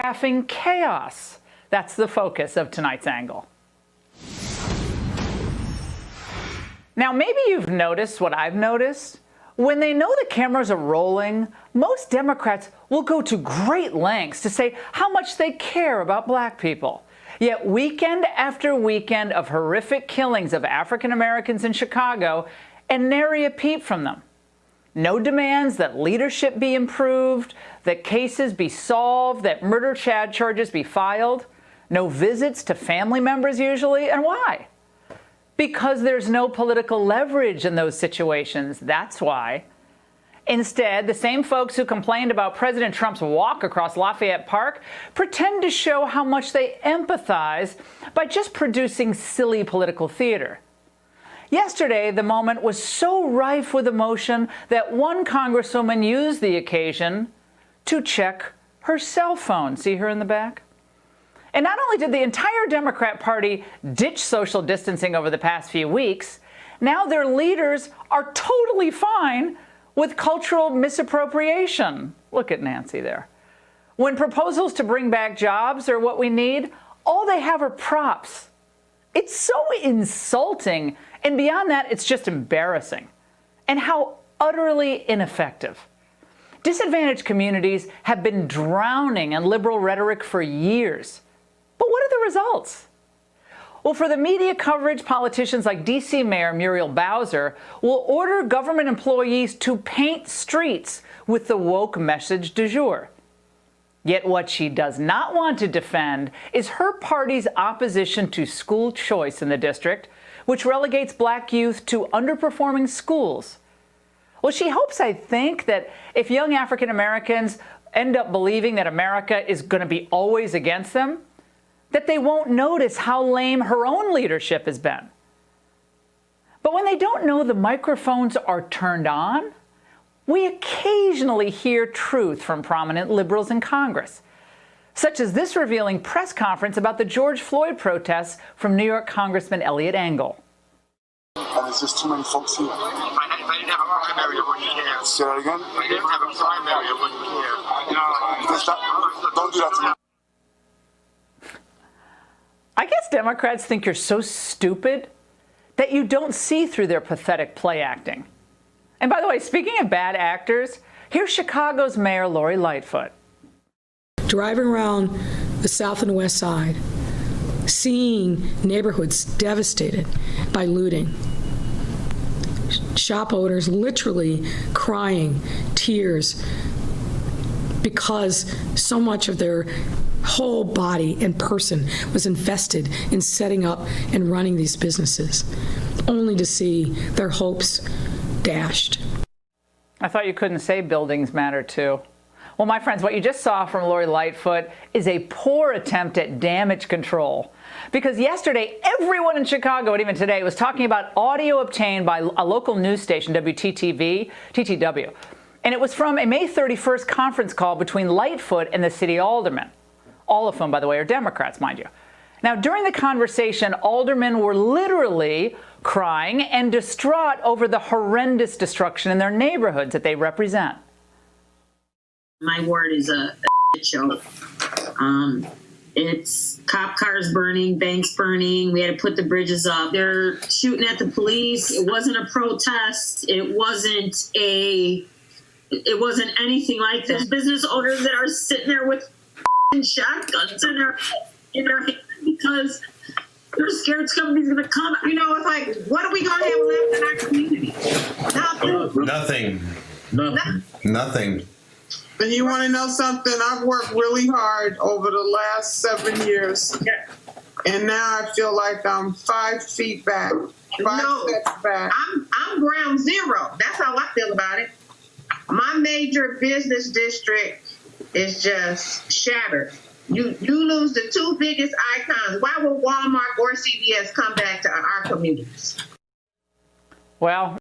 choreographing chaos. That's the focus of tonight's angle. Now, maybe you've noticed what I've noticed. When they know the cameras are rolling, most Democrats will go to great lengths to say how much they care about black people. Yet weekend after weekend of horrific killings of African Americans in Chicago, and nary a peep from them. No demands that leadership be improved, that cases be solved, that murder charges be filed. No visits to family members usually. And why? Because there's no political leverage in those situations. That's why. Instead, the same folks who complained about President Trump's walk across Lafayette Park pretend to show how much they empathize by just producing silly political theater. Yesterday, the moment was so rife with emotion that one congresswoman used the occasion to check her cell phone. See her in the back? And not only did the entire Democrat Party ditch social distancing over the past few weeks, now their leaders are totally fine with cultural misappropriation. Look at Nancy there. When proposals to bring back jobs are what we need, all they have are props. It's so insulting, and beyond that, it's just embarrassing. And how utterly ineffective. Disadvantaged communities have been drowning in liberal rhetoric for years. But what are the results? Well, for the media coverage, politicians like D.C. Mayor Muriel Bowser will order government employees to paint streets with the woke message du jour. Yet what she does not want to defend is her party's opposition to school choice in the district, which relegates black youth to underperforming schools. Well, she hopes, I think, that if young African Americans end up believing that America is going to be always against them, that they won't notice how lame her own leadership has been. But when they don't know the microphones are turned on, we occasionally hear truth from prominent liberals in Congress, such as this revealing press conference about the George Floyd protests from New York Congressman Eliot Engel. And there's just too many folks here. I didn't have a primary when you care. Say that again? I didn't have a primary when you care. Don't do that to me. I guess Democrats think you're so stupid that you don't see through their pathetic play acting. And by the way, speaking of bad actors, here's Chicago's Mayor Lori Lightfoot. Driving around the South and West Side, seeing neighborhoods devastated by looting, shop owners literally crying tears because so much of their whole body and person was invested in setting up and running these businesses, only to see their hopes dashed. I thought you couldn't say buildings matter too. Well, my friends, what you just saw from Lori Lightfoot is a poor attempt at damage control. Because yesterday, everyone in Chicago, and even today, was talking about audio obtained by a local news station, TTW. And it was from a May 31st conference call between Lightfoot and the city aldermen. All of whom, by the way, are Democrats, mind you. Now, during the conversation, aldermen were literally crying and distraught over the horrendous destruction in their neighborhoods that they represent. My ward is a show. It's cop cars burning, banks burning. We had to put the bridges up. They're shooting at the police. It wasn't a protest. It wasn't anything like this. Business owners that are sitting there with shotguns in their hand because they're scared somebody's going to come. You know, it's like, what are we going to have left in our community? Nothing. And you want to know something? I've worked really hard over the last 7 years. Yeah. And now I feel like I'm 5 feet back, five steps back. I'm ground zero. That's how I feel about it. My major business district is just shattered. You lose the 2 biggest icons. Why will Walmart or CVS come back to our communities? Well,